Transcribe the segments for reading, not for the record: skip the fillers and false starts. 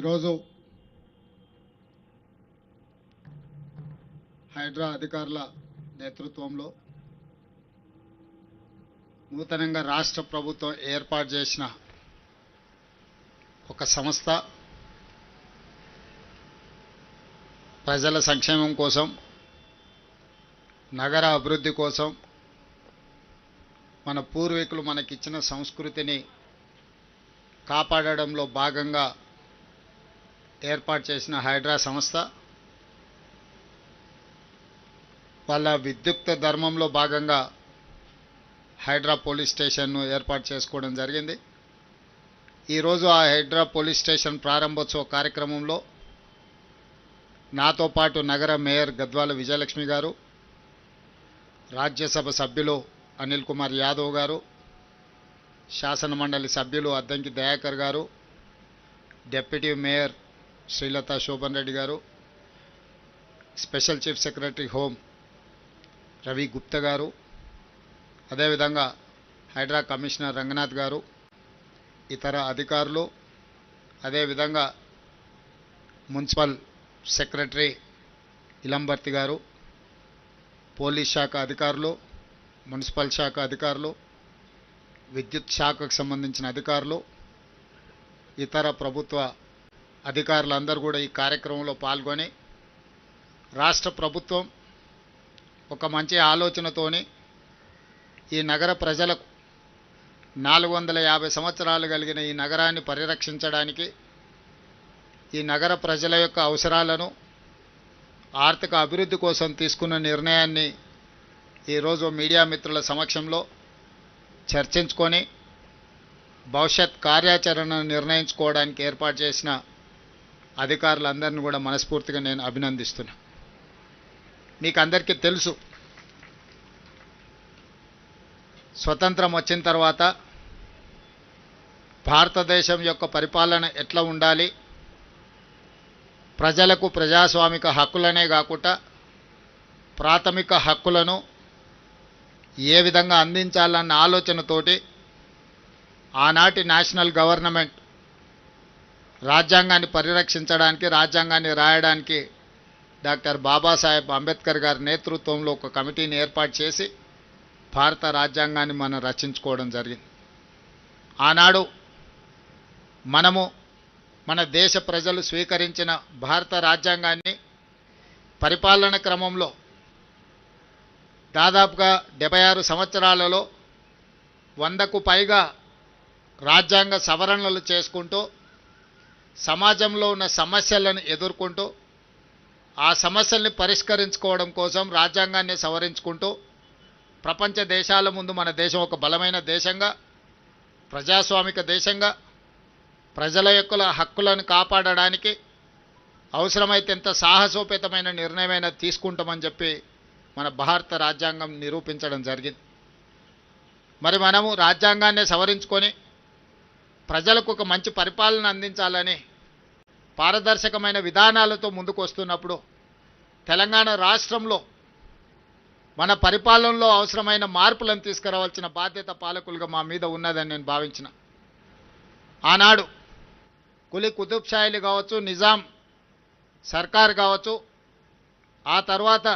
ఈరోజు హైడ్రా అధికారుల నేతృత్వంలో నూతనంగా రాష్ట్ర ప్రభుత్వం ఏర్పాటు చేసిన ఒక సంస్థ ప్రజల సంక్షేమం కోసం, నగర అభివృద్ధి కోసం, మన పూర్వీకులు మనకిచ్చిన సంస్కృతిని కాపాడడంలో భాగంగా ఏర్పాటు చేసిన హైడ్రా సంస్థ వాళ్ళ విద్యుక్త ధర్మంలో భాగంగా హైడ్రా పోలీస్ స్టేషన్ను ఏర్పాటు చేసుకోవడం జరిగింది. ఈరోజు ఆ హైడ్రా పోలీస్ స్టేషన్ ప్రారంభోత్సవ కార్యక్రమంలో నాతో పాటు నగర మేయర్ గద్వాల విజయలక్ష్మి గారు, రాజ్యసభ సభ్యులు అనిల్ కుమార్ యాదవ్ గారు, శాసన మండలి సభ్యులు అద్దంకి దయాకర్ గారు, డిప్యూటీ మేయర్ శ్రీలత శోభన్ రెడ్డి గారు, special chief secretary home Ravi Gupta గారు, అదేవిధంగా హైడ్రా కమిషనర్ రంగనాథ్ గారు, ఇతర అధికారులు, అదేవిధంగా మున్సిపల్ సెక్రటరీ ఇలంబర్తి గారు, పోలీస్ శాఖ అధికారులు, మున్సిపల్ శాఖ అధికారులు, విద్యుత్ శాఖకు సంబంధించిన అధికారులు, ఇతర ప్రభుత్వ అధికారులందరూ కూడా ఈ కార్యక్రమంలో పాల్గొని రాష్ట్ర ప్రభుత్వం ఒక మంచి ఆలోచనతోని ఈ నగర ప్రజలకు 450 సంవత్సరాలు కలిగిన ఈ నగరాన్ని పరిరక్షించడానికి, ఈ నగర ప్రజల యొక్క అవసరాలను, ఆర్థిక అభివృద్ధి కోసం తీసుకున్న నిర్ణయాన్ని ఈరోజు మీడియా మిత్రుల సమక్షంలో చర్చించుకొని భవిష్యత్ కార్యాచరణను నిర్ణయించుకోవడానికి ఏర్పాటు చేసిన అధికారులందరినీ కూడా మనస్ఫూర్తిగా నేను అభినందిస్తున్నా. మీకు అందరికీ తెలుసు, స్వతంత్రం వచ్చిన తర్వాత భారతదేశం యొక్క పరిపాలన ఎట్లా ఉండాలి, ప్రజలకు ప్రజాస్వామిక హక్కులనే కాకుండా ప్రాథమిక హక్కులను ఏ విధంగా అందించాలన్న ఆలోచనతోటి ఆనాటి నేషనల్ గవర్నమెంట్ రాజ్యాంగాన్ని పరిరక్షించడానికి, రాజ్యాంగాన్ని రాయడానికి డాక్టర్ బాబాసాహెబ్ అంబేద్కర్ గారి నేతృత్వంలో ఒక కమిటీని ఏర్పాటు చేసి భారత రాజ్యాంగాన్ని మనం రచించుకోవడం జరిగింది. ఆనాడు మనము మన దేశ ప్రజలు స్వీకరించిన భారత రాజ్యాంగాన్ని పరిపాలన క్రమంలో దాదాపుగా 76 సంవత్సరాలలో 100కు పైగా రాజ్యాంగ సవరణలు చేసుకుంటూ సమాజంలో ఉన్న సమస్యలను ఎదుర్కొంటూ ఆ సమస్యల్ని పరిష్కరించుకోవడం కోసం రాజ్యాంగాన్ని సవరించుకుంటూ ప్రపంచ దేశాల ముందు మన దేశం ఒక బలమైన దేశంగా, ప్రజాస్వామిక దేశంగా, ప్రజల యొక్క హక్కులను కాపాడడానికి అవసరమైతే ఎంత సాహసోపేతమైన నిర్ణయమైనా తీసుకుంటామని చెప్పి మన భారత రాజ్యాంగం నిరూపించడం జరిగింది. మరి మనము రాజ్యాంగాన్ని సవరించుకొని ప్రజలకు ఒక మంచి పరిపాలన అందించాలని పారదర్శకమైన విధానాలతో ముందుకు వస్తున్నప్పుడు తెలంగాణ రాష్ట్రంలో మన పరిపాలనలో అవసరమైన మార్పులను తీసుకురావాల్సిన బాధ్యత పాలకులుగా మా మీద ఉన్నదని నేను భావించిన. ఆనాడు కులీ కుతుబ్ షాయిలు కావచ్చు, నిజాం సర్కార్ కావచ్చు, ఆ తర్వాత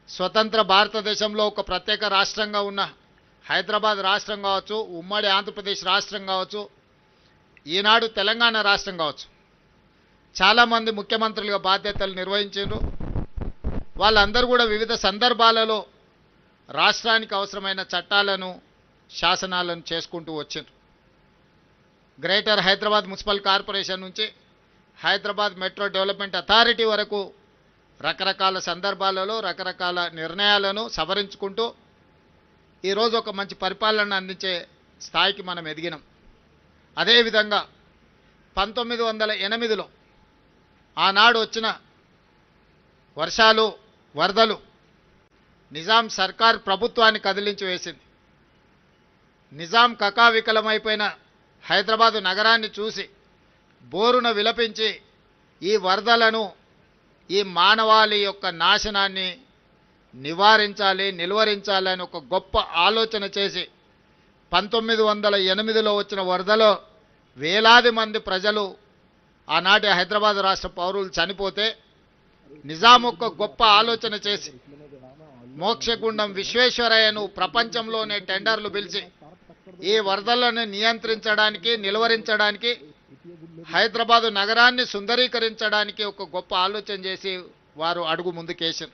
స్వతంత్ర భారతదేశంలో ఒక ప్రత్యేక రాష్ట్రంగా ఉన్న హైదరాబాద్ రాష్ట్రం కావచ్చు, ఉమ్మడి ఆంధ్రప్రదేశ్ రాష్ట్రం కావచ్చు, ఈనాడు తెలంగాణ రాష్ట్రం కావచ్చు, చాలామంది ముఖ్యమంత్రులుగా బాధ్యతలు నిర్వహించారు. వాళ్ళందరూ కూడా వివిధ సందర్భాలలో రాష్ట్రానికి అవసరమైన చట్టాలను, శాసనాలను చేసుకుంటూ వచ్చారు. గ్రేటర్ హైదరాబాద్ మున్సిపల్ కార్పొరేషన్ నుంచి హైదరాబాద్ మెట్రో డెవలప్మెంట్ అథారిటీ వరకు రకరకాల సందర్భాలలో రకరకాల నిర్ణయాలను సవరించుకుంటూ ఈరోజు ఒక మంచి పరిపాలన అందించే స్థాయికి మనం ఎదిగినాం. అదేవిధంగా 1908లో ఆనాడు వచ్చిన వర్షాలు, వరదలు నిజాం సర్కార్ ప్రభుత్వాన్ని కదిలించి వేసింది. నిజాం కకావికలమైపోయిన హైదరాబాదు నగరాన్ని చూసి బోరున విలపించి ఈ వరదలను, ఈ మానవాళి యొక్క నాశనాన్ని నివారించాలి, నిలువరించాలని ఒక గొప్ప ఆలోచన చేసి 1908లో వచ్చిన వరదలో వేలాది మంది ప్రజలు ఆనాటి హైదరాబాద్ రాష్ట్ర పౌరులు చనిపోతే నిజాం ఒక గొప్ప ఆలోచన చేసి మోక్షగుండం విశ్వేశ్వరయ్యను ప్రపంచంలోనే టెండర్లు పిలిచి ఈ వరదలను నియంత్రించడానికి నిలువరించడానికి హైదరాబాదు నగరాన్ని సుందరీకరించడానికి ఒక గొప్ప ఆలోచన చేసి వారు అడుగు ముందుకేశారు.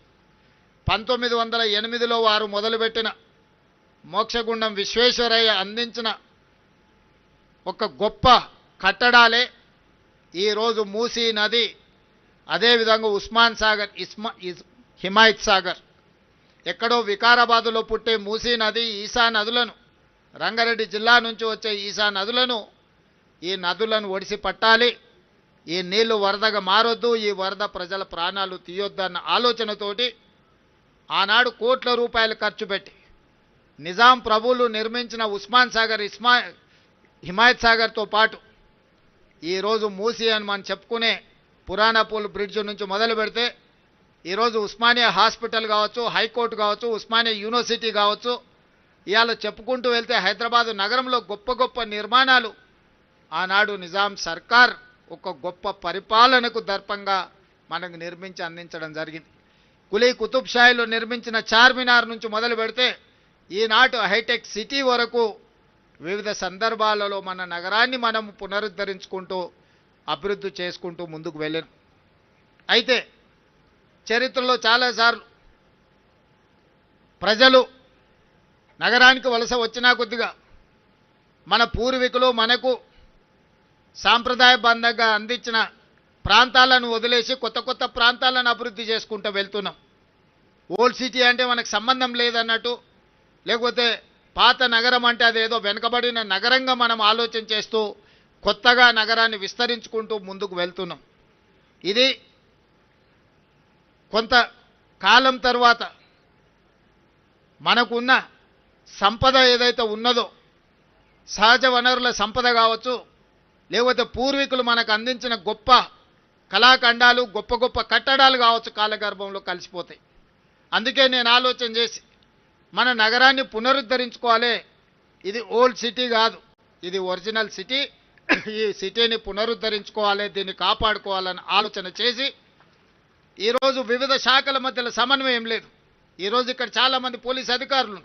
1908లో వారు మొదలుపెట్టిన మోక్షగుండం విశ్వేశ్వరయ్య అందించిన ఒక గొప్ప కట్టడాలే ఈరోజు మూసీ నది, అదేవిధంగా ఉస్మాన్ సాగర్, హిమాయత్ సాగర్. ఎక్కడో వికారాబాదులో పుట్టే మూసీ నది, ఈసా నదులను, రంగారెడ్డి జిల్లా నుంచి వచ్చే ఈసా నదులను, ఈ నదులను ఒడిసి పట్టాలి, ఈ నీళ్లు వరదగా మారొద్దు, ఈ వరద ప్రజల ప్రాణాలు తీయొద్దన్న ఆలోచనతోటి ఆనాడు కోట్ల రూపాయలు ఖర్చు పెట్టి నిజాం ప్రభువులు నిర్మించిన ఉస్మాన్ సాగర్, హిమాయత్ సాగర్తో పాటు ఈరోజు మూసీ అని మనం చెప్పుకునే పురాణాపూల్ బ్రిడ్జ్ నుంచి మొదలు పెడితే ఈరోజు ఉస్మానియా హాస్పిటల్ కావచ్చు, హైకోర్టు కావచ్చు, ఉస్మానియా యూనివర్సిటీ కావచ్చు, ఇవాళ చెప్పుకుంటూ వెళ్తే హైదరాబాదు నగరంలో గొప్ప గొప్ప నిర్మాణాలు ఆనాడు నిజాం సర్కార్ ఒక గొప్ప పరిపాలనకు దర్పంగా మనకు నిర్మించి అందించడం జరిగింది. కులీ కుతుబ్ షాయిలో నిర్మించిన చార్మినార్ నుంచి మొదలు పెడితే ఈనాటి హైటెక్ సిటీ వరకు వివిధ సందర్భాలలో మన నగరాన్ని మనం పునరుద్ధరించుకుంటూ అభివృద్ధి చేసుకుంటూ ముందుకు వెళ్ళాం. అయితే చరిత్రలో చాలాసార్లు ప్రజలు నగరానికి వలస వచ్చినా కొద్దిగా మన పూర్వీకులు మనకు సాంప్రదాయబద్ధంగా అందించిన ప్రాంతాలను వదిలేసి కొత్త కొత్త ప్రాంతాలను అభివృద్ధి చేసుకుంటూ వెళ్తున్నాం. ఓల్డ్ సిటీ అంటే మనకు సంబంధం లేదన్నట్టు, లేకపోతే పాత నగరం అంటే అదేదో వెనుకబడిన నగరంగా మనం ఆలోచన చేస్తూ కొత్తగా నగరాన్ని విస్తరించుకుంటూ ముందుకు వెళ్తున్నాం. ఇది కొంత కాలం తర్వాత మనకున్న సంపద ఏదైతే ఉన్నదో, సహజ వనరుల సంపద కావచ్చు, లేకపోతే పూర్వీకులు మనకు అందించిన గొప్ప కళాఖండాలు, గొప్ప గొప్ప కట్టడాలు కావచ్చు, కాలగర్భంలో కలిసిపోతాయి. అందుకే నేను ఆలోచన చేసి మన నగరాన్ని పునరుద్ధరించుకోవాలి. ఇది ఓల్డ్ సిటీ కాదు, ఇది ఒరిజినల్ సిటీ. ఈ సిటీని పునరుద్ధరించుకోవాలి, దీన్ని కాపాడుకోవాలని ఆలోచన చేసి ఈరోజు వివిధ శాఖల మధ్యలో సమన్వయం లేదు. ఈరోజు ఇక్కడ చాలామంది పోలీస్ అధికారులు,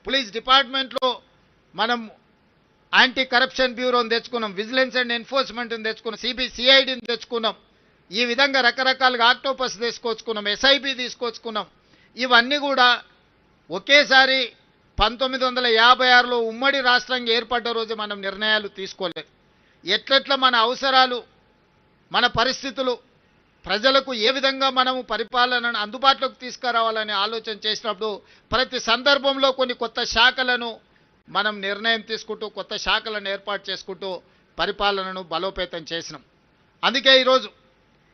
పోలీస్ డిపార్ట్మెంట్లో మనం యాంటీ కరప్షన్ బ్యూరోని తెచ్చుకున్నాం, విజిలెన్స్ అండ్ ఎన్ఫోర్స్మెంట్ని తెచ్చుకున్నాం, సిఐడిని తెచ్చుకున్నాం, ఈ విధంగా రకరకాలుగా ఆక్టోపస్ తీసుకొచ్చుకున్నాం, ఎస్ఐబి తీసుకొచ్చుకున్నాం. ఇవన్నీ కూడా ఒకేసారి 1956లో ఉమ్మడి రాష్ట్రంగా ఏర్పడ్డ రోజు మనం నిర్ణయాలు తీసుకోలేదు. ఎట్లెట్లా మన అవసరాలు, మన పరిస్థితులు, ప్రజలకు ఏ విధంగా మనము పరిపాలనను అందుబాటులోకి తీసుకురావాలని ఆలోచన చేసినప్పుడు ప్రతి సందర్భంలో కొన్ని కొత్త శాఖలను మనం నిర్ణయం తీసుకుంటూ కొత్త శాఖలను ఏర్పాటు చేసుకుంటూ పరిపాలనను బలోపేతం చేసినాం. అందుకే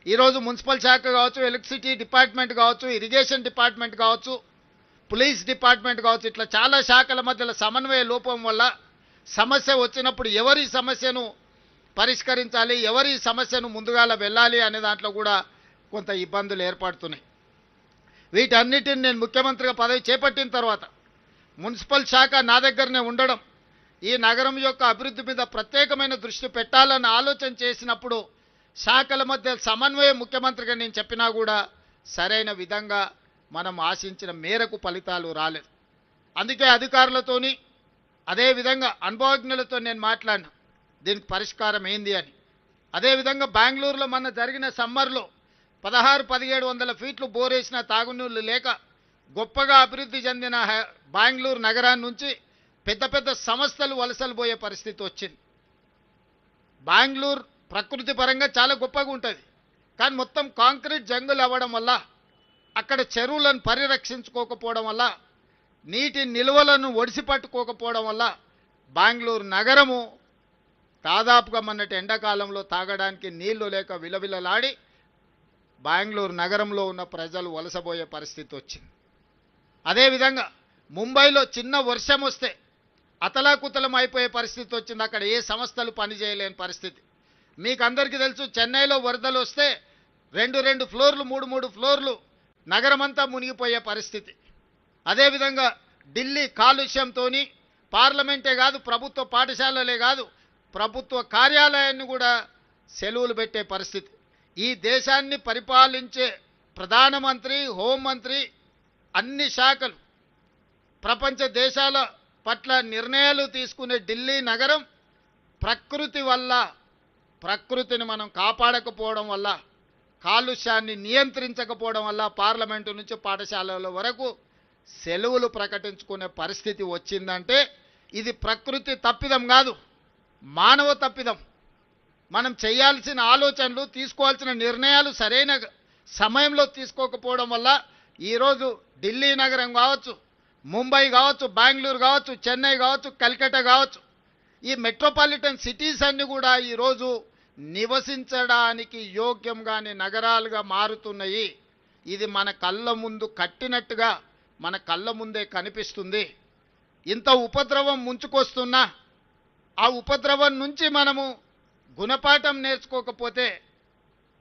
ఈరోజు మున్సిపల్ శాఖ కావచ్చు, ఎలక్ట్రిసిటీ డిపార్ట్మెంట్ కావచ్చు, ఇరిగేషన్ డిపార్ట్మెంట్ కావచ్చు, పోలీస్ డిపార్ట్మెంట్ కావచ్చు, ఇట్లా చాలా శాఖల మధ్యలో సమన్వయ లోపం వల్ల సమస్య వచ్చినప్పుడు ఎవరి సమస్యను పరిష్కరించాలి, ఎవరి సమస్యను ముందుగాల వెళ్ళాలి అనే దాంట్లో కూడా కొంత ఇబ్బందులు ఏర్పడుతున్నాయి. వీటన్నిటిని నేను ముఖ్యమంత్రిగా పదవి చేపట్టిన తర్వాత మున్సిపల్ శాఖ నా దగ్గరనే ఉండడం, ఈ నగరం యొక్క అభివృద్ధి మీద ప్రత్యేకమైన దృష్టి పెట్టాలని ఆలోచన చేసినప్పుడు శాఖల మధ్య సమన్వయం ముఖ్యమంత్రిగా నేను చెప్పినా కూడా సరైన విధంగా మనం ఆశించిన మేరకు ఫలితాలు రాలేదు. అందుకే అధికారులతోని అదేవిధంగా అనుభవజ్ఞులతో నేను మాట్లాడినా దీనికి పరిష్కారం ఏంది అని. అదేవిధంగా బెంగళూరులో మన జరిగిన సమ్మర్లో 1600-1700 ఫీట్లు బోరేసిన తాగునీళ్ళు లేక గొప్పగా అభివృద్ధి చెందిన బెంగళూరు నగరాన్ని నుంచి పెద్ద పెద్ద సంస్థలు వలసలు పోయే పరిస్థితి వచ్చింది. బెంగళూరు ప్రకృతి పరంగా చాలా గొప్పగా ఉంటుంది, కానీ మొత్తం కాంక్రీట్ జంగులు అవ్వడం వల్ల, అక్కడ చెరువులను పరిరక్షించుకోకపోవడం వల్ల, నీటి నిల్వలను ఒడిసి పట్టుకోకపోవడం వల్ల బెంగళూరు నగరము దాదాపుగా మొన్నటి ఎండాకాలంలో తాగడానికి నీళ్లు లేక విలవిలలాడి బెంగళూరు నగరంలో ఉన్న ప్రజలు వలసపోయే పరిస్థితి వచ్చింది. అదేవిధంగా ముంబైలో చిన్న వర్షం వస్తే అతలాకుతలం అయిపోయే పరిస్థితి వచ్చింది. అక్కడ ఏ సంస్థలు పనిచేయలేని పరిస్థితి. మీకు అందరికీ తెలుసు, చెన్నైలో వరదలు వస్తే 2 ఫ్లోర్లు 3 ఫ్లోర్లు నగరమంతా మునిగిపోయే పరిస్థితి. అదేవిధంగా ఢిల్లీ కాలుష్యంతో పార్లమెంటే కాదు, ప్రభుత్వ పాఠశాలలే కాదు, ప్రభుత్వ కార్యాలయాన్ని కూడా సెలవులు పెట్టే పరిస్థితి. ఈ దేశాన్ని పరిపాలించే ప్రధానమంత్రి, హోంమంత్రి, అన్ని శాఖలు, ప్రపంచ దేశాల పట్ల నిర్ణయాలు తీసుకునే ఢిల్లీ నగరం ప్రకృతి వల్ల, ప్రకృతిని మనం కాపాడకపోవడం వల్ల, కాలుష్యాన్ని నియంత్రించకపోవడం వల్ల పార్లమెంటు నుంచి పాఠశాలల వరకు సెలవులు ప్రకటించుకునే పరిస్థితి వచ్చిందంటే ఇది ప్రకృతి తప్పిదం కాదు, మానవ తప్పిదం. మనం చేయాల్సిన ఆలోచనలు, తీసుకోవాల్సిన నిర్ణయాలు సరైన సమయంలో తీసుకోకపోవడం వల్ల ఈరోజు ఢిల్లీ నగరం కావచ్చు, ముంబై కావచ్చు, బెంగళూరు కావచ్చు, చెన్నై కావచ్చు, కల్కట్టా కావచ్చు, ఈ మెట్రోపాలిటన్ సిటీస్ అన్నీ కూడా ఈరోజు నివసించడానికి యోగ్యంగాని నగరాలుగా మారుతున్నాయి. ఇది మన కళ్ళ ముందు కట్టినట్టుగా మన కళ్ళ ముందే కనిపిస్తుంది. ఇంత ఉపద్రవం ముంచుకొస్తున్నా ఆ ఉపద్రవం నుంచి మనము గుణపాఠం నేర్చుకోకపోతే,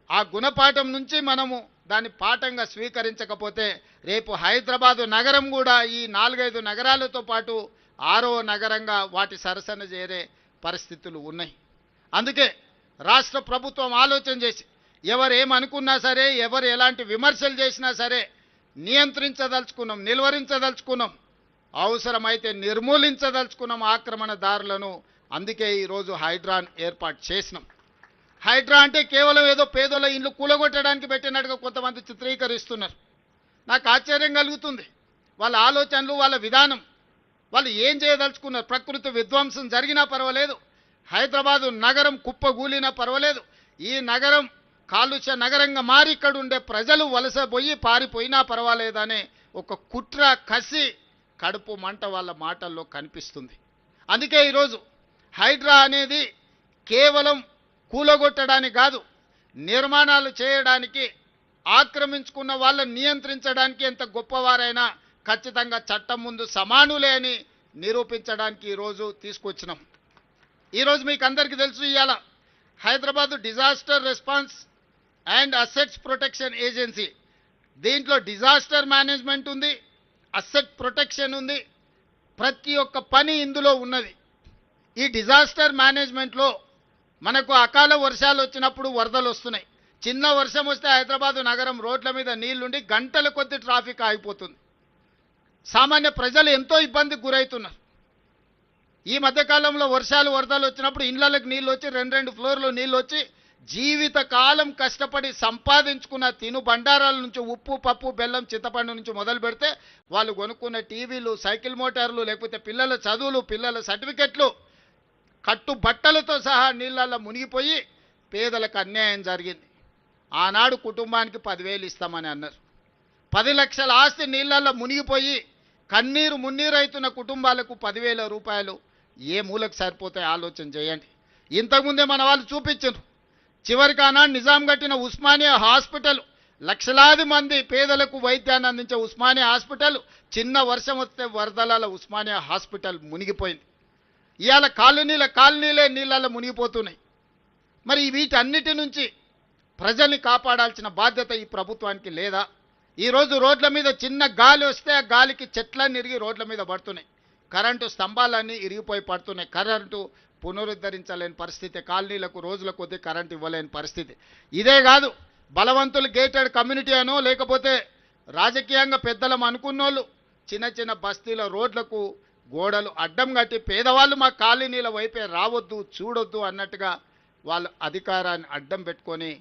ఆ గుణపాఠం నుంచి మనము దాన్ని పాఠంగా స్వీకరించకపోతే రేపు హైదరాబాదు నగరం కూడా ఈ 4-5 నగరాలతో పాటు 6వ నగరంగా వాటి సరసన చేరే పరిస్థితులు ఉన్నాయి. అందుకే రాష్ట్ర ప్రభుత్వం ఆలోచన చేసి ఎవరు ఏమనుకున్నా సరే, ఎవరు ఎలాంటి విమర్శలు చేసినా సరే నియంత్రించదలుచుకున్నాం, నిలువరించదలుచుకున్నాం, అవసరమైతే నిర్మూలించదలుచుకున్నాం ఆక్రమణదారులను. అందుకే ఈరోజు హైడ్రాన్ ఏర్పాటు చేసినాం. హైడ్రా అంటే కేవలం ఏదో పేదోళ్ళ ఇండ్లు కూలగొట్టడానికి పెట్టినట్టుగా కొంతమంది చిత్రీకరిస్తున్నారు. నాకు ఆశ్చర్యం కలుగుతుంది. వాళ్ళ ఆలోచనలు, వాళ్ళ విధానం, వాళ్ళు ఏం చేయదలుచుకున్నారు. ప్రకృతి విధ్వంసం జరిగినా పర్వాలేదు, హైదరాబాదు నగరం కుప్పగూలినా పర్వాలేదు, ఈ నగరం కాలుష్య నగరంగా మారి ఇక్కడ ఉండే ప్రజలు వలసపోయి పారిపోయినా పర్వాలేదనే ఒక కుట్ర, కసి, కడుపు మంట వాళ్ళ మాటల్లో కనిపిస్తుంది. అందుకే ఈరోజు హైడ్రా అనేది కేవలం కూలగొట్టడానికి కాదు, నిర్మాణాలు చేయడానికి, ఆక్రమించుకున్న వాళ్ళని నియంత్రించడానికి ఎంత గొప్పవారైనా ఖచ్చితంగా చట్టం ముందు సమానులే అని నిరూపించడానికి ఈరోజు తీసుకొచ్చినాం. ఈరోజు మీకు అందరికీ తెలుసు, ఇవాళ Hyderabad disaster response and assets protection agency, దీంట్లో డిజాస్టర్ మేనేజ్మెంట్ ఉంది, అసెట్ ప్రొటెక్షన్ ఉంది, ప్రతి ఒక్క పని ఇందులో ఉన్నది. ఈ డిజాస్టర్ మేనేజ్మెంట్లో మనకు అకాల వర్షాలు వచ్చినప్పుడు వరదలు వస్తున్నాయి. చిన్న వర్షం వస్తే హైదరాబాదు నగరం రోడ్ల మీద నీళ్లుండి గంటల కొద్ది ట్రాఫిక్ ఆగిపోతుంది. సామాన్య ప్రజలు ఎంతో ఇబ్బందికి గురవుతున్నారు. ఈ మధ్యకాలంలో వర్షాలు, వరదలు వచ్చినప్పుడు ఇళ్లలకు నీళ్ళు వచ్చి 2 ఫ్లోర్లు నీళ్ళు వచ్చి జీవితకాలం కష్టపడి సంపాదించుకున్న తిను బండారాల నుంచి ఉప్పు, పప్పు, బెల్లం, చింతపండు నుంచి మొదలు పెడితే వాళ్ళు కొనుక్కున్న టీవీలు, సైకిల్ మోటార్లు, లేకపోతే పిల్లల చదువులు, పిల్లల సర్టిఫికెట్లు, కట్టు బట్టలతో సహా నీళ్ళల్లో మునిగిపోయి పేదలకు అన్యాయం జరిగింది. ఆనాడు కుటుంబానికి 10,000 ఇస్తామని అన్నారు. 10 లక్షల ఆస్తి నీళ్ళల్లో మునిగిపోయి కన్నీరు మున్నీరైతున్న కుటుంబాలకు 10,000 రూపాయలు ఏ మూలకు సరిపోతాయి ఆలోచన చేయండి. ఇంతకుముందే మన వాళ్ళు చూపించారు. చివరికి ఆనాడు నిజాం కట్టిన ఉస్మానియా హాస్పిటల్, లక్షలాది మంది పేదలకు వైద్యాన్ని అందించే ఉస్మానియా హాస్పిటల్ చిన్న వర్షం వస్తే వరదల ఉస్మానియా హాస్పిటల్ మునిగిపోయింది. ఇవాళ కాలనీలే నీళ్ళల్లో మునిగిపోతున్నాయి. మరి వీటన్నిటి నుంచి ప్రజల్ని కాపాడాల్సిన బాధ్యత ఈ ప్రభుత్వానికి లేదా? ఈరోజు రోడ్ల మీద చిన్న గాలి వస్తే ఆ గాలికి చెట్లన్నీ ఇరిగి రోడ్ల మీద పడుతున్నాయి, కరెంటు స్తంభాలన్నీ ఇరిగిపోయి పడుతున్నాయి, కరెంటు పునరుద్ధరించలేని పరిస్థితి, కాలనీలకు రోజుల కొద్దీ కరెంటు ఇవ్వలేని పరిస్థితి. ఇదే కాదు, బలవంతులు గేటెడ్ కమ్యూనిటీ అనో లేకపోతే రాజకీయంగా పెద్దలం అనుకున్నోళ్ళు చిన్న చిన్న బస్తీల రోడ్లకు గోడలు అడ్డం కట్టి పేదవాళ్ళు మా కాలనీల వైపే రావద్దు, చూడొద్దు అన్నట్టుగా వాళ్ళు అధికారాన్ని అడ్డం పెట్టుకొని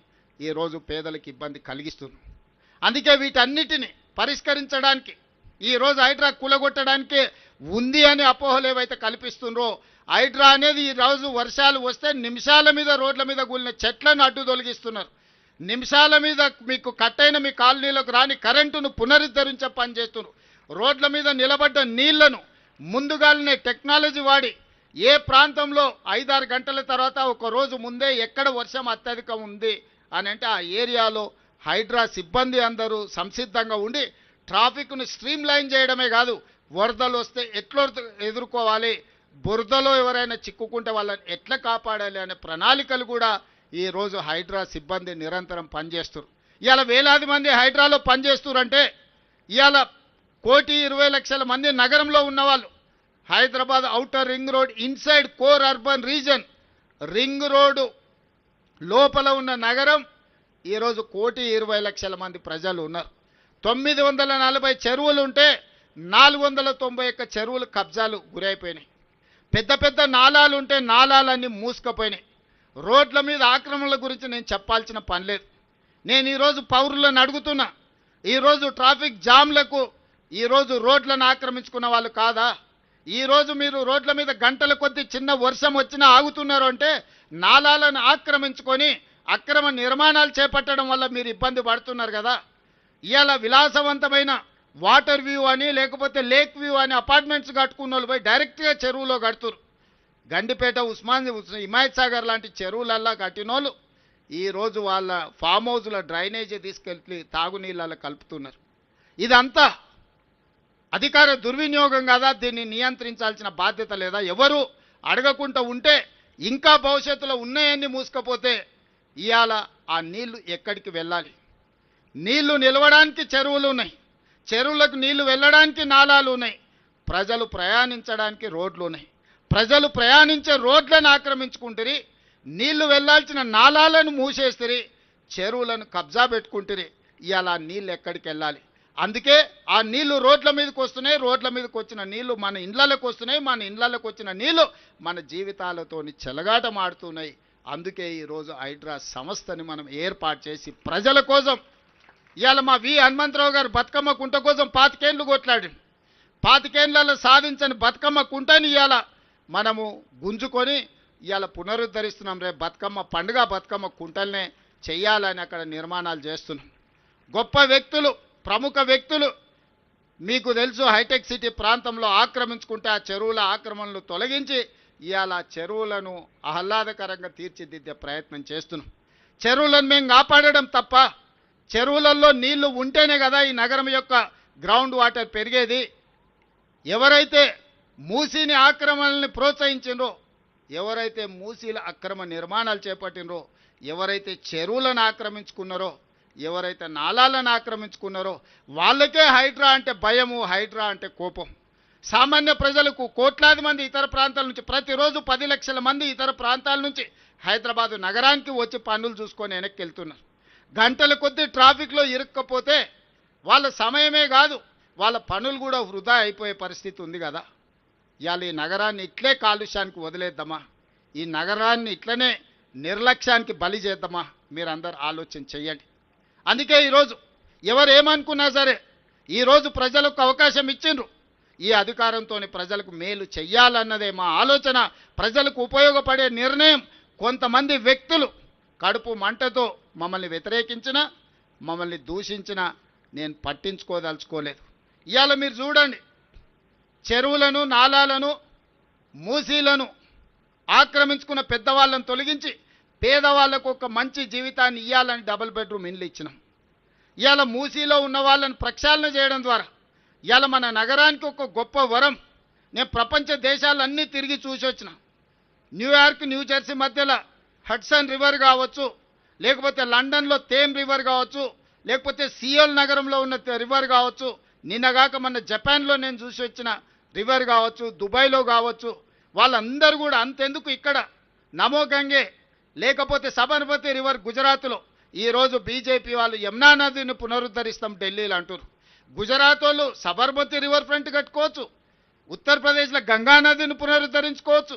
ఈరోజు పేదలకు ఇబ్బంది కలిగిస్తున్నారు. అందుకే వీటన్నిటిని పరిష్కరించడానికి ఈరోజు హైడ్రా కూలగొట్టడానికే ఉంది అని అపోహలు ఏవైతే కల్పిస్తున్నారో, హైడ్రా అనేది ఈరోజు వర్షాలు వస్తే నిమిషాల మీద రోడ్ల మీద కూలిన చెట్లను అడ్డు తొలగిస్తున్నారు. నిమిషాల మీద మీకు కట్టైన మీ కాలనీలకు రాని కరెంటును పునరుద్ధరించే పని చేస్తున్నారు. రోడ్ల మీద నిలబడ్డ నీళ్లను ముందుగానే టెక్నాలజీ వాడి ఏ ప్రాంతంలో 5-6 గంటల తర్వాత ఒక రోజు ముందే ఎక్కడ వర్షం అత్యధికం ఉంది అని అంటే ఆ ఏరియాలో హైడ్రా సిబ్బంది అందరూ సంసిద్ధంగా ఉండి ట్రాఫిక్ను స్ట్రీమ్ లైన్ చేయడమే కాదు, వరదలు వస్తే ఎట్లా ఎదుర్కోవాలి, బురదలో ఎవరైనా చిక్కుకుంటే వాళ్ళని ఎట్లా కాపాడాలి అనే ప్రణాళికలు కూడా ఈరోజు హైడ్రా సిబ్బంది నిరంతరం పనిచేస్తారు. ఇవాళ వేలాది మంది హైడ్రాలో పనిచేస్తున్నారంటే ఇవాళ 1,20,00,000 మంది నగరంలో ఉన్నవాళ్ళు Hyderabad outer ring road inside core urban reason ring road లోపల ఉన్న నగరం ఈరోజు 1,20,00,000 మంది ప్రజలు ఉన్నారు. 940 చెరువులు ఉంటే 491 చెరువులు కబ్జాలు గురైపోయినాయి. పెద్ద పెద్ద నాలాలు ఉంటే నాలాలన్నీ మూసుకుపోయినాయి. రోడ్ల మీద ఆక్రమణల గురించి నేను చెప్పాల్సిన పని లేదు. నేను ఈరోజు పౌరులను అడుగుతున్నా, ఈరోజు ట్రాఫిక్ జామ్లకు ఈరోజు రోడ్లను ఆక్రమించుకున్న వాళ్ళు కాదా? ఈరోజు మీరు రోడ్ల మీద గంటల కొద్దీ చిన్న వర్షం వచ్చినా ఆగుతున్నారు అంటే నాలాలను ఆక్రమించుకొని అక్రమ నిర్మాణాలు చేపట్టడం వల్ల మీరు ఇబ్బంది పడుతున్నారు కదా. ఇవాళ విలాసవంతమైన వాటర్ వ్యూ అని లేకపోతే లేక్ వ్యూ అని అపార్ట్మెంట్స్ కట్టుకున్న వాళ్ళు పోయి డైరెక్ట్గా చెరువులో కడుతురు. గండిపేట హిమాయత్ సాగర్ లాంటి చెరువులల్లా కట్టినోళ్ళు ఈరోజు వాళ్ళ ఫామ్ హౌస్ల డ్రైనేజీ తీసుకెళ్ళి తాగునీళ్ళలో కలుపుతున్నారు. ఇదంతా అధికార దుర్వినియోగం కదా. దీన్ని నియంత్రించాల్సిన బాధ్యత లేదా? ఎవరు అడగకుండా ఉంటే ఇంకా భవిష్యత్తులో ఉన్నాయన్నీ మూసుకపోతే ఇవాళ ఆ నీళ్లు ఎక్కడికి వెళ్ళాలి? నీళ్లు నిలవడానికి చెరువులు ఉన్నాయి, చెరువులకు నీళ్లు వెళ్ళడానికి నాలాలు ఉన్నాయి, ప్రజలు ప్రయాణించడానికి రోడ్లు ఉన్నాయి. ప్రజలు ప్రయాణించే రోడ్లను ఆక్రమించుకుంటారు, నీళ్లు వెళ్ళాల్సిన నాలాలను మూసేస్తారు, చెరువులను కబ్జా పెట్టుకుంటారు. ఇవాళ ఆ నీళ్ళు ఎక్కడికి వెళ్ళాలి? అందుకే ఆ నీళ్లు రోడ్ల మీదకి వస్తున్నాయి. రోడ్ల మీదకి వచ్చిన నీళ్లు మన ఇండ్లలకు వస్తున్నాయి. మన ఇండ్లలకు వచ్చిన నీళ్లు మన జీవితాలతో చెలగాటమాడుతున్నాయి. అందుకే ఈరోజు హైడ్రా సంస్థని మనం ఏర్పాటు చేసి ప్రజల కోసం ఇవాళ మా హనుమంతరావు గారు బతుకమ్మ కుంట కోసం 25 ఏళ్ళు కొట్లాడి 25 ఏళ్లలో సాధించని బతుకమ్మ కుంటని ఇవాళ మనము గుంజుకొని ఇవాళ పునరుద్ధరిస్తున్నాం. రేపు బతుకమ్మ పండుగ బతుకమ్మ కుంటల్నే చెయ్యాలని అక్కడ నిర్మాణాలు చేస్తున్నాం. గొప్ప వ్యక్తులు, ప్రముఖ వ్యక్తులు మీకు తెలుసు హైటెక్ సిటీ ప్రాంతంలో ఆక్రమించుకుంటే ఆ చెరువుల ఆక్రమణలు తొలగించి ఇవాళ చెరువులను ఆహ్లాదకరంగా తీర్చిదిద్దే ప్రయత్నం చేస్తున్నాం. చెరువులను మేము కాపాడడం తప్ప చెరువులలో నీళ్లు ఉంటేనే కదా ఈ నగరం యొక్క గ్రౌండ్ వాటర్ పెరిగేది. ఎవరైతే మూసీని ఆక్రమణల్ని ప్రోత్సహించిండ్రో, ఎవరైతే మూసీల అక్రమ నిర్మాణాలు చేపట్టినరో, ఎవరైతే చెరువులను ఆక్రమించుకున్నారో, ఎవరైతే నాలాలను ఆక్రమించుకున్నారో వాళ్ళకే హైడ్రా అంటే భయము, హైడ్రా అంటే కోపం. సామాన్య ప్రజలకు కోట్లాది మంది ఇతర ప్రాంతాల నుంచి ప్రతిరోజు 10 లక్షల మంది ఇతర ప్రాంతాల నుంచి హైదరాబాదు నగరానికి వచ్చి పనులు చూసుకొని వెనక్కి వెళ్తున్నారు. గంటల కొద్దీ ట్రాఫిక్లో ఇరుక్కపోతే వాళ్ళ సమయమే కాదు వాళ్ళ పనులు కూడా వృధా అయిపోయే పరిస్థితి ఉంది కదా. ఇవాళ ఈ నగరాన్ని ఇట్లే కాలుష్యానికి వదిలేద్దామా? ఈ నగరాన్ని ఇట్లనే నిర్లక్ష్యానికి బలి చేద్దామా? మీరందరూ ఆలోచన చెయ్యండి. అందుకే ఈరోజు ఎవరు ఏమనుకున్నా సరే ఈరోజు ప్రజలకు అవకాశం ఇచ్చిండ్రు. ఈ అధికారంతో ప్రజలకు మేలు చెయ్యాలన్నదే మా ఆలోచన. ప్రజలకు ఉపయోగపడే నిర్ణయం కొంతమంది వ్యక్తులు కడుపు మంటతో మమ్మల్ని వ్యతిరేకించినా, మమ్మల్ని దూషించినా నేను పట్టించుకోదలుచుకోలేదు. ఇవాళ మీరు చూడండి, చెరువులను, నాలాలను, మూసీలను ఆక్రమించుకున్న పెద్దవాళ్ళను తొలగించి పేదవాళ్లకు ఒక మంచి జీవితాన్ని ఇవ్వాలని డబుల్ బెడ్రూమ్ ఇండ్లు ఇచ్చినాం. ఇవాళ మూసీలో ఉన్న వాళ్ళని ప్రక్షాళన చేయడం ద్వారా ఇవాళ మన నగరానికి ఒక గొప్ప వరం. నేను ప్రపంచ దేశాలన్నీ తిరిగి చూసి వచ్చిన. న్యూయార్క్, న్యూజెర్సీ మధ్యలో హడ్సన్ రివర్ కావచ్చు, లేకపోతే లండన్లో థేమ్ రివర్ కావచ్చు, లేకపోతే సియోల్ నగరంలో ఉన్న రివర్ కావచ్చు, నిన్నగాక మన జపాన్లో నేను చూసి వచ్చిన రివర్ కావచ్చు, దుబాయ్లో కావచ్చు, వాళ్ళందరూ కూడా అంతెందుకు ఇక్కడ నమో గంగే లేకపోతే సబర్మతి రివర్ గుజరాత్లో ఈరోజు బీజేపీ వాళ్ళు యమునా నదిని పునరుద్ధరిస్తాం ఢిల్లీలో అంటారు. గుజరాత్ వాళ్ళు సబర్మతి రివర్ ఫ్రంట్ కట్టుకోవచ్చు, ఉత్తరప్రదేశ్లో గంగా నదిని పునరుద్ధరించుకోవచ్చు,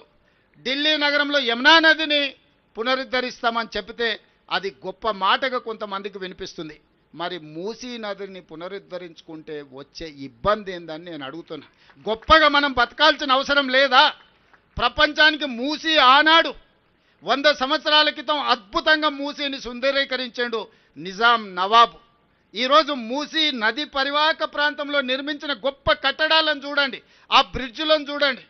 ఢిల్లీ నగరంలో యమునా నదిని పునరుద్ధరిస్తామని చెప్తే అది గొప్ప మాటగా కొంతమందికి వినిపిస్తుంది. మరి మూసీ నదిని పునరుద్ధరించుకుంటే వచ్చే ఇబ్బంది ఏందని నేను అడుగుతున్నా. గొప్పగా మనం బతకాల్సిన అవసరం లేదా? ప్రపంచానికి మూసీ ఆనాడు 100 సంవత్సరాల క్రితం అద్భుతంగా మూసీని సుందరీకరించాడు నిజాం నవాబు. ఈరోజు మూసీ నది పరివాహక ప్రాంతంలో నిర్మించిన గొప్ప కట్టడాలను చూడండి, ఆ బ్రిడ్జ్లను చూడండి,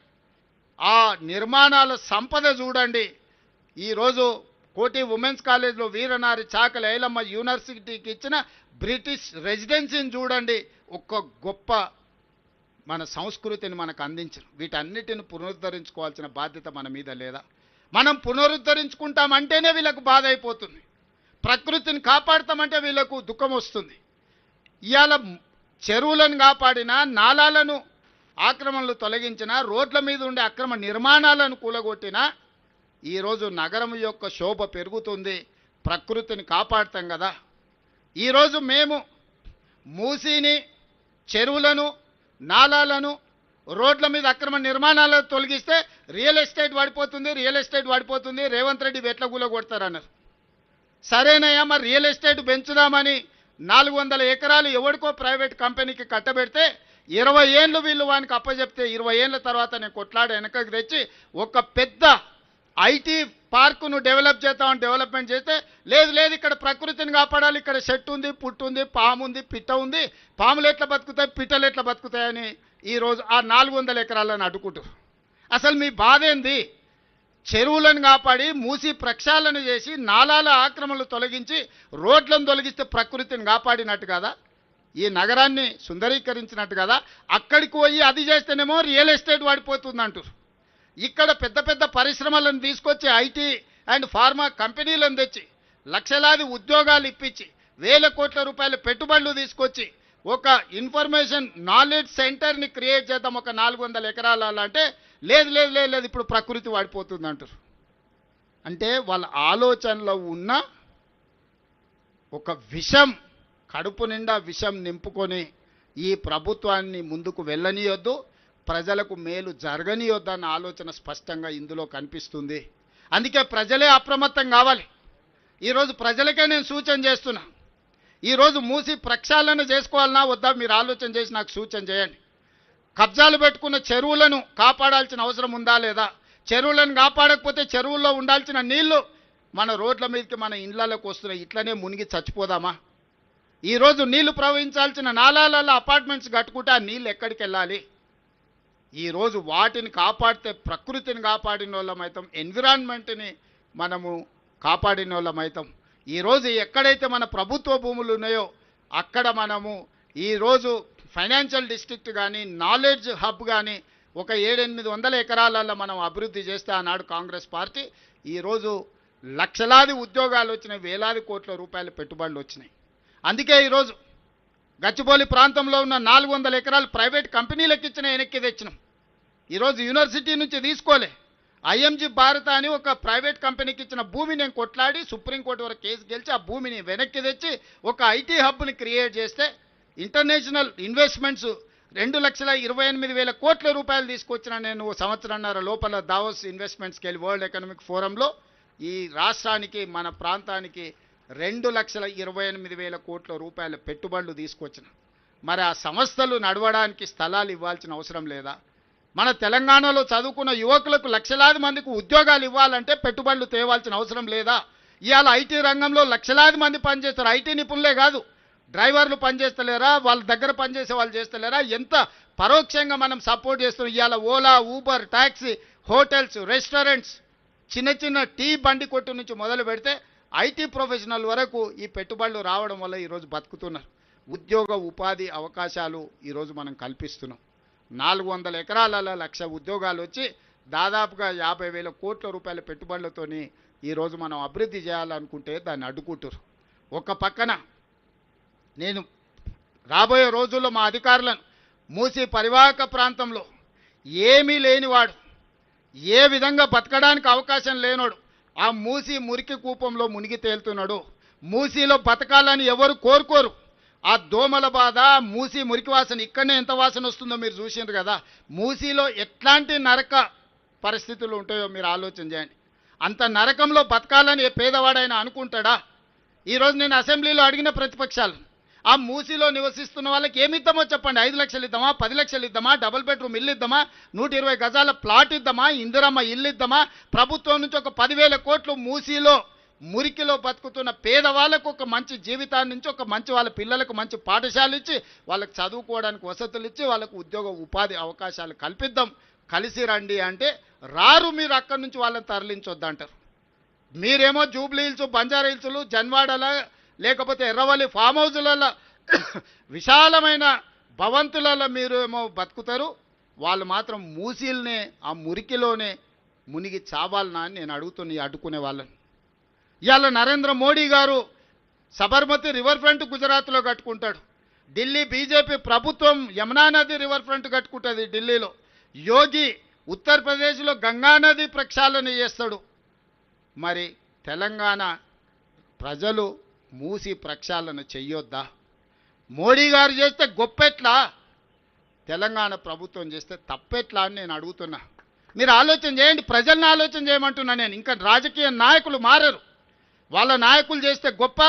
ఆ నిర్మాణాల సంపద చూడండి. ఈరోజు కోటి ఉమెన్స్ కాలేజ్లో వీరనారి చాకలి ఐలమ్మ యూనివర్సిటీకి ఇచ్చిన బ్రిటిష్ రెసిడెన్సీని చూడండి. ఒక్క గొప్ప మన సంస్కృతిని మనకు అందించరు. వీటన్నిటిని పునరుద్ధరించుకోవాల్సిన బాధ్యత మన మీద లేదా? మనం పునరుద్ధరించుకుంటామంటేనే వీళ్ళకు బాధ అయిపోతుంది, ప్రకృతిని కాపాడతామంటే వీళ్ళకు దుఃఖం వస్తుంది. ఇవాళ చెరువులను కాపాడినా, నాలాలను ఆక్రమణలు తొలగించినా, రోడ్ల మీద ఉండే అక్రమ నిర్మాణాలను కూలగొట్టినా ఈరోజు నగరం యొక్క శోభ పెరుగుతుంది, ప్రకృతిని కాపాడుతాం కదా. ఈరోజు మేము మూసీని, చెరువులను, నాలాలను, రోడ్ల మీద అక్రమ నిర్మాణాలను తొలగిస్తే రియల్ ఎస్టేట్ పడిపోతుంది, రేవంత్ రెడ్డి వెట్ల కొడతారన్నారు. సరేనయ్యా, మరి రియల్ ఎస్టేట్ పెంచుదామని 400 ఎకరాలు ఎవడికో ప్రైవేట్ కంపెనీకి కట్టబెడితే 20 ఏళ్ళు వీళ్ళు వానికి అప్పచెప్తే 20 ఏళ్ళ తర్వాత నేను కొట్లాడి వెనకకి తెచ్చి ఒక పెద్ద ఐటీ పార్కును డెవలప్మెంట్ చేస్తే లేదు ఇక్కడ ప్రకృతిని కాపాడాలి, ఇక్కడ చెట్టు ఉంది, పుట్టు ఉంది, పాము ఉంది, పిట్ట ఉంది, పాములు ఎట్లా బతుకుతాయి, పిట్టలు ఎట్లా బతుకుతాయని ఈరోజు ఆ 400 ఎకరాలను అడ్డుకుంటారు. అసలు మీ బాధ ఏంది? చెరువులను కాపాడి మూసి ప్రక్షాళన చేసి నాలాల ఆక్రమణలు తొలగించి రోడ్లను తొలగిస్తే ప్రకృతిని కాపాడినట్టు కదా, ఈ నగరాన్ని సుందరీకరించినట్టు కదా. అక్కడికి పోయి అది చేస్తేనేమో రియల్ ఎస్టేట్ పడిపోతుంది అంటారు. ఇక్కడ పెద్ద పెద్ద పరిశ్రమలను తీసుకొచ్చి ఐటీ అండ్ ఫార్మా కంపెనీలను తెచ్చి లక్షలాది ఉద్యోగాలు ఇప్పించి వేల కోట్ల రూపాయల పెట్టుబడులు తీసుకొచ్చి ఒక ఇన్ఫర్మేషన్ నాలెడ్జ్ సెంటర్ని క్రియేట్ చేద్దాం ఒక 400 ఎకరాల అంటే లేదు ఇప్పుడు ప్రకృతి వాడిపోతుంది అంటారు. అంటే వాళ్ళ ఆలోచనలో ఉన్న ఒక విషం, కడుపు నిండా విషం నింపుకొని ఈ ప్రభుత్వాన్ని ముందుకు వెళ్ళనీయొద్దు, ప్రజలకు మేలు జరగనీయొద్దు అన్న ఆలోచన స్పష్టంగా ఇందులో కనిపిస్తుంది. అందుకే ప్రజలే అప్రమత్తం కావాలి. ఈరోజు ప్రజలకే నేను సూచన చేస్తున్నా, ఈరోజు మూసి ప్రక్షాళన చేసుకోవాలన్నా వద్దా మీరు ఆలోచన చేసి నాకు సూచన చేయండి. కబ్జాలు పెట్టుకున్న చెరువులను కాపాడాల్సిన అవసరం ఉందా లేదా? చెరువులను కాపాడకపోతే చెరువుల్లో ఉండాల్సిన నీళ్లు మన రోడ్ల మీదకి మన ఇండ్లలోకి వస్తున్నాయి, ఇట్లనే మునిగి చచ్చిపోదామా? ఈరోజు నీళ్లు ప్రవహించాల్సిన నాలాలలో అపార్ట్మెంట్స్ కట్టుకుంటే ఆ నీళ్ళు ఎక్కడికి వెళ్ళాలి? ఈరోజు వాటిని కాపాడితే ప్రకృతిని కాపాడిన వాళ్ళమవుతాం, ఎన్విరాన్మెంట్ని మనము కాపాడిన వాళ్ళమవుతాం. ఈరోజు ఎక్కడైతే మన ప్రభుత్వ భూములు ఉన్నాయో అక్కడ మనము ఈరోజు ఫైనాన్షియల్ డిస్ట్రిక్ట్ కానీ నాలెడ్జ్ హబ్ కానీ ఒక 700-800 ఎకరాలలో మనం అభివృద్ధి చేస్తే ఆనాడు కాంగ్రెస్ పార్టీ ఈరోజు లక్షలాది ఉద్యోగాలు వచ్చినాయి, వేలాది కోట్ల రూపాయల పెట్టుబడులు వచ్చినాయి. అందుకే ఈరోజు గచ్చిబౌలి ప్రాంతంలో ఉన్న 400 ఎకరాలు ప్రైవేట్ కంపెనీలకు ఇచ్చిన వెనక్కి తెచ్చినాం. ఈరోజు యూనివర్సిటీ నుంచి తీసుకోలే, ఐఎంజీ భారత అని ఒక ప్రైవేట్ కంపెనీకి ఇచ్చిన భూమి నేను కొట్లాడి సుప్రీంకోర్టు వరకు కేసు గెలిచి ఆ భూమిని వెనక్కి తెచ్చి ఒక ఐటీ హబ్ని క్రియేట్ చేస్తే ఇంటర్నేషనల్ ఇన్వెస్ట్మెంట్స్ 2,28,000 కోట్ల రూపాయలు తీసుకొచ్చిన నేను సంవత్సరంన్నర లోపల దావోస్ ఇన్వెస్ట్మెంట్స్కి వెళ్ళి వరల్డ్ ఎకనామిక్ ఫోరంలో ఈ రాష్ట్రానికి మన ప్రాంతానికి 2,28,000 కోట్ల రూపాయల పెట్టుబడులు తీసుకొచ్చిన. మరి ఆ సంస్థలు నడవడానికి స్థలాలు ఇవ్వాల్సిన అవసరం లేదా? మన తెలంగాణలో చదువుకున్న యువకులకు లక్షలాది మందికి ఉద్యోగాలు ఇవ్వాలంటే పెట్టుబడులు తేవాల్సిన అవసరం లేదా? ఇవాళ ఐటీ రంగంలో లక్షలాది మంది పనిచేస్తారు, ఐటీ నిపుణులే కాదు, డ్రైవర్లు పనిచేస్తలేరా, వాళ్ళ దగ్గర పనిచేసే వాళ్ళు చేస్తలేరా? ఎంత పరోక్షంగా మనం సపోర్ట్ చేస్తున్నాం. ఇవాళ Ola, Uber, taxi, hotels, restaurants, చిన్న చిన్న టీ బండి కొట్టు నుంచి మొదలు పెడితే ఐటీ ప్రొఫెషనల్ వరకు ఈ పెట్టుబడులు రావడం వల్ల ఈరోజు బతుకుతున్నారు. ఉద్యోగ ఉపాధి అవకాశాలు ఈరోజు మనం కల్పిస్తున్నాం. 400 ఎకరాలలో 1,00,000 ఉద్యోగాలు వచ్చి దాదాపుగా 50,000 కోట్ల రూపాయల పెట్టుబడులతోని ఈరోజు మనం అభివృద్ధి చేయాలనుకుంటే దాన్ని అడ్డుకుంటారు. ఒక పక్కన నేను రాబోయే రోజుల్లో మా అధికారులను మూసి పరివాహక ప్రాంతంలో ఏమీ లేనివాడు, ఏ విధంగా బతకడానికి అవకాశం లేనోడు ఆ మూసి మురికి కూపంలో మునిగి తేలుతున్నాడు. మూసిలో బతకాలని ఎవరు కోరుకోరు. ఆ దోమల బాధ, మూసి మురికి వాసన, ఇక్కడనే ఎంత వాసన వస్తుందో మీరు చూసిండ్రు కదా. మూసిలో ఎట్లాంటి నరక పరిస్థితులు ఉంటాయో మీరు ఆలోచన చేయండి. అంత నరకంలో బతకాలని ఏ పేదవాడైనా అనుకుంటాడా? ఈరోజు నేను అసెంబ్లీలో అడిగిన ప్రతిపక్షాలు, ఆ మూసిలో నివసిస్తున్న వాళ్ళకి ఏమి ఇద్దామో చెప్పండి. 5 లక్షలు ఇద్దామా, 10 లక్షలు ఇద్దామా, డబుల్ బెడ్రూమ్ ఇల్లు ఇద్దామా, 120 గజాల ప్లాట్ ఇద్దామా, ఇందిరమ్మ ఇల్లు ఇద్దామా? ప్రభుత్వం నుంచి ఒక 10,000 కోట్లు మూసిలో మురికిలో బతుకుతున్న పేదవాళ్ళకు ఒక మంచి జీవితాన్ని నుంచి ఒక మంచి వాళ్ళ పిల్లలకు మంచి పాఠశాలలు ఇచ్చి వాళ్ళకి చదువుకోవడానికి వసతులు ఇచ్చి వాళ్ళకు ఉద్యోగ ఉపాధి అవకాశాలు కల్పిద్దాం, కలిసి రండి అంటే రారు. మీరు అక్కడి నుంచి వాళ్ళని తరలించొద్దంటారు. మీరేమో జూబ్లీ హిల్స్, బంజారా హిల్స్లు, జన్వాడల లేకపోతే ఎర్రవల్లి ఫామ్ హౌజులలో విశాలమైన భవంతులలో మీరు ఏమో బతుకుతారు. వాళ్ళు మాత్రం మూసీల్నే ఆ మురికిలోనే మునిగి చావాలనా అని నేను అడుగుతున్నా అడ్డుకునే వాళ్ళని. ఇవాళ నరేంద్ర మోడీ గారు సబర్మతి రివర్ ఫ్రంట్ గుజరాత్లో కట్టుకుంటాడు. ఢిల్లీ బీజేపీ ప్రభుత్వం యమునా నది రివర్ ఫ్రంట్ కట్టుకుంటుంది ఢిల్లీలో. యోగి ఉత్తరప్రదేశ్లో గంగా నది ప్రక్షాళన చేస్తాడు. మరి తెలంగాణ ప్రజలు మూసి ప్రక్షాళన చెయ్యొద్దా? మోడీ గారు చేస్తే గొప్పెట్లా, తెలంగాణ ప్రభుత్వం చేస్తే తప్పెట్లా అని నేను అడుగుతున్నా. మీరు ఆలోచన చేయండి, ప్రజల్ని ఆలోచన చేయమంటున్నా నేను. ఇంకా రాజకీయ నాయకులు మారరు. వాళ్ళ నాయకులు చేస్తే గొప్ప,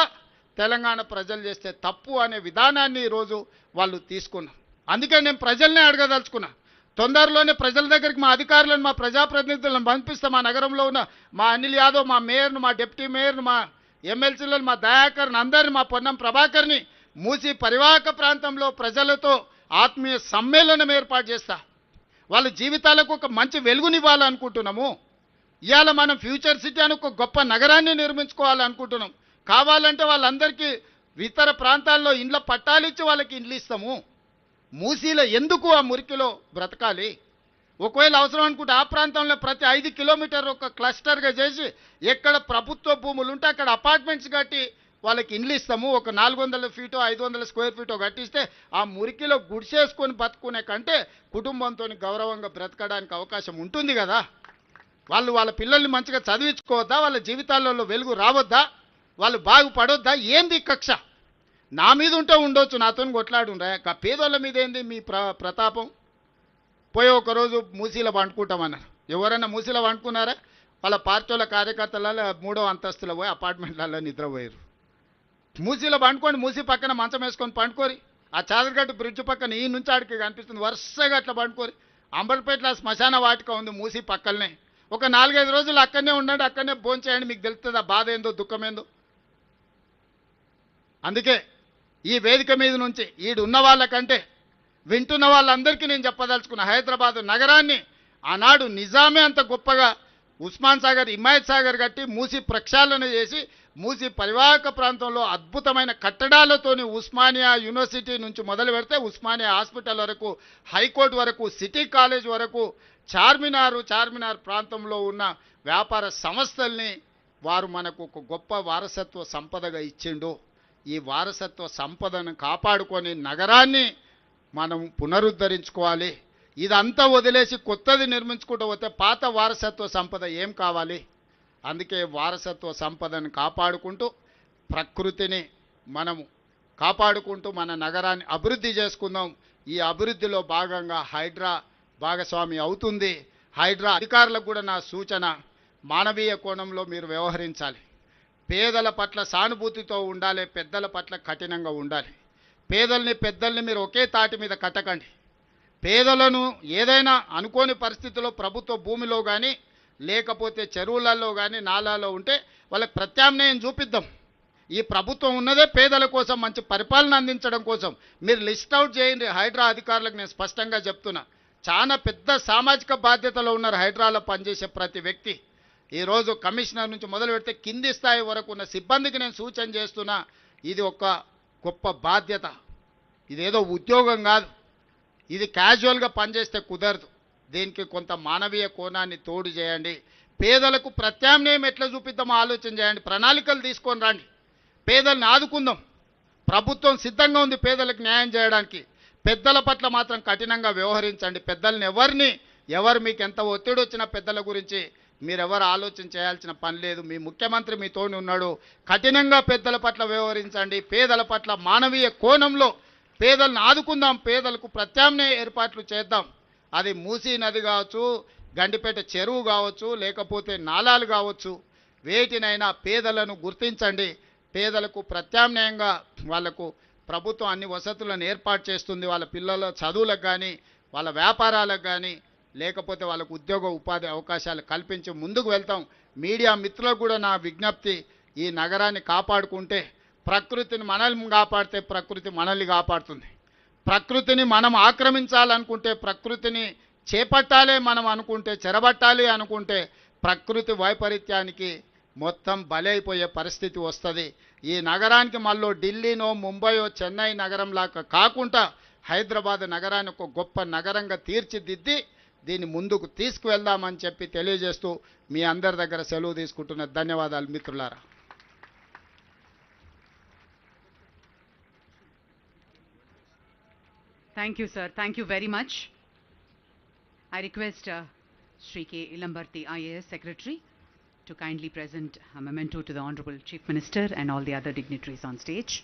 తెలంగాణ ప్రజలు చేస్తే తప్పు అనే విధానాన్ని ఈరోజు వాళ్ళు తీసుకున్నారు. అందుకే నేను ప్రజల్నే అడగదలుచుకున్నా. తొందరలోనే ప్రజల దగ్గరికి మా అధికారులను, మా ప్రజాప్రతినిధులను పంపిస్తాం. మా నగరంలో ఉన్న మా అనిల్ యాదవ్, మా మేయర్ను, మా డిప్యూటీ మేయర్ను, మా ఎమ్మెల్సీలను, మా దయాకర్ని, అందరిని, మా పొన్నం ప్రభాకర్ని మూసి పరివాహక ప్రాంతంలో ప్రజలతో ఆత్మీయ సమ్మేళనం ఏర్పాటు చేస్తా. వాళ్ళ జీవితాలకు ఒక మంచి వెలుగునివ్వాలనుకుంటున్నాము. ఇవాళ మనం ఫ్యూచర్ సిటీ అని ఒక గొప్ప నగరాన్ని నిర్మించుకోవాలనుకుంటున్నాం. కావాలంటే వాళ్ళందరికీ ఇతర ప్రాంతాల్లో ఇండ్ల పట్టాలిచ్చి వాళ్ళకి ఇండ్లు ఇస్తాము. మూసీలో ఎందుకు ఆ మురికిలో బ్రతకాలి? ఒకవేళ అవసరం అనుకుంటే ఆ ప్రాంతంలో ప్రతి 5 కిలోమీటర్ ఒక క్లస్టర్గా చేసి ఎక్కడ ప్రభుత్వ భూములు ఉంటే అక్కడ అపార్ట్మెంట్స్ కట్టి వాళ్ళకి ఇండ్లు ఇస్తాము. ఒక 400 ఫీటో 500 స్క్వేర్ ఫీటో కట్టిస్తే ఆ మురికిలో గుడిసేసుకొని బతుకునే కంటే కుటుంబంతో గౌరవంగా బ్రతకడానికి అవకాశం ఉంటుంది కదా. వాళ్ళు వాళ్ళ పిల్లల్ని మంచిగా చదివించుకోవద్దా? వాళ్ళ జీవితాలలో వెలుగు రావద్దా? వాళ్ళు బాగుపడొద్దా? ఏంది కక్ష? నా మీద ఉంటే ఉండొచ్చు, నాతో కొట్లాడుండ్రా. పేదోళ్ళ మీద ఏంది మీ ప్రతాపం? పోయి ఒకరోజు మూసీలో వండుకుంటామన్నారు. ఎవరైనా మూసీలో వండుకున్నారా? వాళ్ళ పార్టీల కార్యకర్తలలో 3వ అంతస్తులో పోయి అపార్ట్మెంట్లలో నిద్రపోయారు. మూసీలో పండుకోండి, మూసీ పక్కన మంచం వేసుకొని పండుకోరి. ఆ చాదరగట్టు బ్రిడ్జ్ పక్కన ఈ నుంచి ఆడికి కనిపిస్తుంది, వరుసగా అట్లా పండుకోరి. అంబర్పేటలో శ్మశాన వాటిక ఉంది మూసీ పక్కనే. ఒక 4-5 రోజులు అక్కడనే ఉండండి, అక్కడనే భోంచేయండి, మీకు తెలుస్తుంది ఆ బాధ ఏందో దుఃఖమేందో. అందుకే ఈ వేదిక మీద నుంచి ఈడున్న వాళ్ళకంటే వింటున్న వాళ్ళందరికీ నేను చెప్పదలుచుకున్న, హైదరాబాద్ నగరాన్ని ఆనాడు నిజామే అంత గొప్పగా ఉస్మాన్ సాగర్, హిమాయత్ సాగర్ కట్టి మూసి ప్రక్షాళన చేసి మూసి పరివాహక ప్రాంతంలో అద్భుతమైన కట్టడాలతోని ఉస్మానియా యూనివర్సిటీ నుంచి మొదలు పెడితే ఉస్మానియా హాస్పిటల్ వరకు, హైకోర్టు వరకు, సిటీ కాలేజ్ వరకు, చార్మినార్ ప్రాంతంలో ఉన్న వ్యాపార సంస్థల్ని వారు మనకు ఒక గొప్ప వారసత్వ సంపదగా ఇచ్చిండు. ఈ వారసత్వ సంపదను కాపాడుకొని నగరాన్ని మనం పునరుద్ధరించుకోవాలి. ఇదంతా వదిలేసి కొత్తది నిర్మించుకుంటూ పోతే పాత వారసత్వ సంపద ఏం కావాలి? అందుకే వారసత్వ సంపదను కాపాడుకుంటూ ప్రకృతిని మనము కాపాడుకుంటూ మన నగరాన్ని అభివృద్ధి చేసుకుందాం. ఈ అభివృద్ధిలో భాగంగా హైడ్రా భాగస్వామి అవుతుంది. హైడ్రా అధికారులకు కూడా నా సూచన, మానవీయ కోణంలో మీరు వ్యవహరించాలి. పేదల పట్ల సానుభూతితో ఉండాలి, పెద్దల పట్ల కఠినంగా ఉండాలి. పేదల్ని పెద్దల్ని మీరు ఒకే తాటి మీద కట్టకండి. పేదలను ఏదైనా అనుకోని పరిస్థితుల్లో ప్రభుత్వ భూమిలో కానీ లేకపోతే చెరువులలో కానీ నాలాలో ఉంటే వాళ్ళకి ప్రత్యామ్నాయం చూపిద్దాం. ఈ ప్రభుత్వం ఉన్నదే పేదల కోసం, మంచి పరిపాలన అందించడం కోసం. మీరు లిస్ట్ అవుట్ చేయండి. హైడ్రా అధికారులకు నేను స్పష్టంగా చెప్తున్నా, చాలా పెద్ద సామాజిక బాధ్యతలో ఉన్నారు హైడ్రాలో పనిచేసే ప్రతి వ్యక్తి. ఈరోజు కమిషనర్ నుంచి మొదలు పెడితే కింది స్థాయి వరకు ఉన్న సిబ్బందికి నేను సూచన చేస్తున్నా, ఇది ఒక గొప్ప బాధ్యత. ఇదేదో ఉద్యోగం కాదు, ఇది క్యాజువల్గా పనిచేస్తే కుదరదు. దీనికి కొంత మానవీయ కోణాన్ని తోడు చేయండి. పేదలకు ప్రత్యామ్నాయం ఎట్లా చూపిద్దామో ఆలోచన చేయండి. ప్రణాళికలు తీసుకొని రండి, పేదల్ని ఆదుకుందాం. ప్రభుత్వం సిద్ధంగా ఉంది పేదలకు న్యాయం చేయడానికి. పెద్దల పట్ల మాత్రం కఠినంగా వ్యవహరించండి. పెద్దల్ని ఎవరు మీకు ఎంత ఒత్తిడి వచ్చినా పెద్దల గురించి మీరెవరు ఆలోచన చేయాల్సిన పని లేదు. మీ ముఖ్యమంత్రి మీతోని ఉన్నాడు. కఠినంగా పెద్దల పట్ల వ్యవహరించండి. పేదల పట్ల మానవీయ కోణంలో పేదలను ఆదుకుందాం. పేదలకు ప్రత్యామ్నాయ ఏర్పాట్లు చేద్దాం. అది మూసీ నది కావచ్చు, గండిపేట చెరువు కావచ్చు, లేకపోతే నాలాలు కావచ్చు, వేటినైనా పేదలను గుర్తించండి. పేదలకు ప్రత్యామ్నాయంగా వాళ్లకు ప్రభుత్వం అన్ని వసతులను ఏర్పాటు చేస్తుంది. వాళ్ళ పిల్లల చదువులకు కానీ, వాళ్ళ వ్యాపారాలకు కానీ, లేకపోతే వాళ్ళకు ఉద్యోగ ఉపాధి అవకాశాలు కల్పించి ముందుకు వెళ్తాం. మీడియా మిత్రులకు కూడా నా విజ్ఞప్తి, ఈ నగరాన్ని కాపాడుకుంటే ప్రకృతిని మనల్ని కాపాడితే ప్రకృతి మనల్ని కాపాడుతుంది. ప్రకృతిని మనం ఆక్రమించాలనుకుంటే, ప్రకృతిని చేపట్టాలి మనం అనుకుంటే, చెరబట్టాలి అనుకుంటే ప్రకృతి వైపరీత్యానికి మొత్తం బలైపోయే పరిస్థితి వస్తుంది. ఈ నగరానికి మళ్ళీ ఢిల్లీనో ముంబయో చెన్నై నగరంలాగా కాకుండా హైదరాబాద్ నగరాన్ని ఒక గొప్ప నగరంగా తీర్చిదిద్ది దీన్ని ముందుకు తీసుకువెళ్దామని చెప్పి తెలియజేస్తూ మీ అందరి దగ్గర సెలవు తీసుకుంటున్న ధన్యవాదాలు మిత్రులారా. Thank you, sir. Thank you very much. I request Shri K. Ilambarti, IAS Secretary, to kindly present a memento to the Honorable Chief Minister and all the other dignitaries on stage.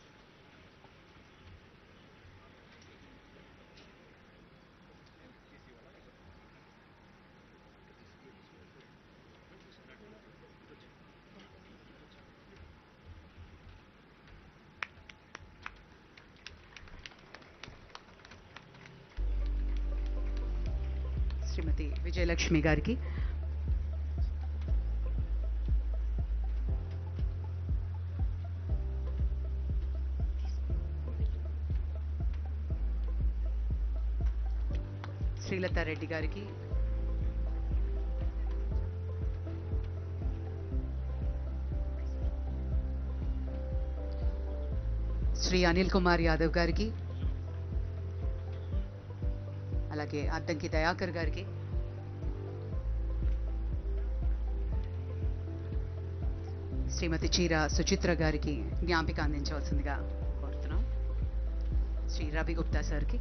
శ్రీమతి విజయలక్ష్మి గారికి, శ్రీలత రెడ్డి గారికి, శ్రీ అనిల్ కుమార్ యాదవ్ గారికి, అలాగే అద్దంకి దయాకర్ గారికి, శ్రీమతి చీర సుచిత్ర గారికి జ్ఞాపిక అందించవలసిందిగా కోరుతున్నాం. శ్రీ రవి గుప్తా సార్కి,